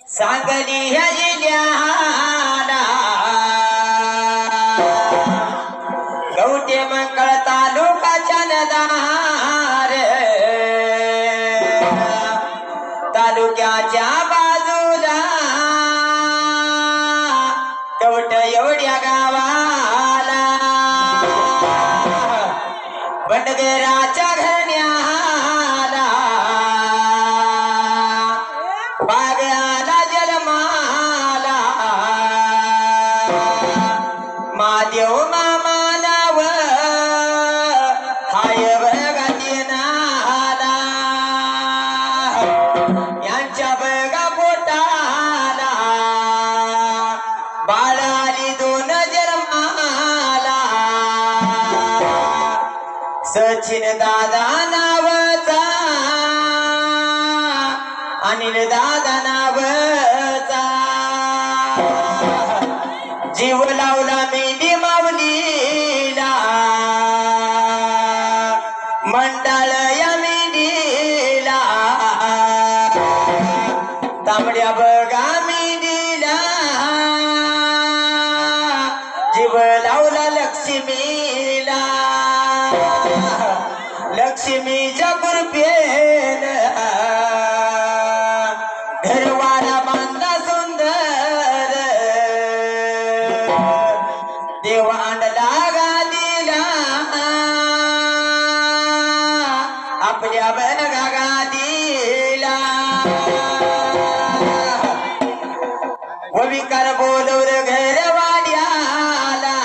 सांगली ह्या जिल्ह्याला गवटे मंगळ तालुकाच्या नदार तालुक्याच्या बाजूला कवट एवढ्या गावाला बंडगराच्या घरण्याला बागळाला जलमाला महादेव मामा नाव हाय बघा नाला यांच्या बघा पोटाला बाळाली दोन जन्माला सचिन दादा नावचा अनिल दादा नावचा जीव लावला मेंढी माऊलीला मंडळ या मेंढीला तांबड्या बघा मेंढीला जीव लावला लक्ष्मीला लक्ष्मीच्या कृपेन घरवाडा बांधला सुंदर देव आणला गादीला आपल्या बघा गादीला विकार बोलवर घरवाड्याला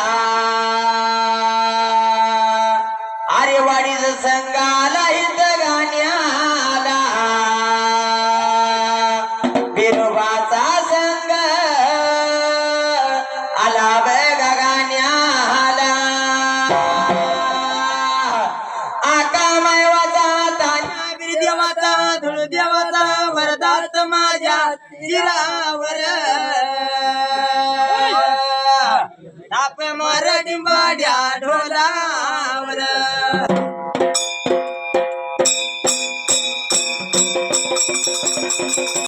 अरे वाडीच संघाला हित गाण्याला बिरोबाचा संघ आला बघा गाण्याला आका मायवाचा तान्या देवाचा धुळ देवाचा वरदात माझ्या शिरावर ताप मार डिंबाड्या ढोलावर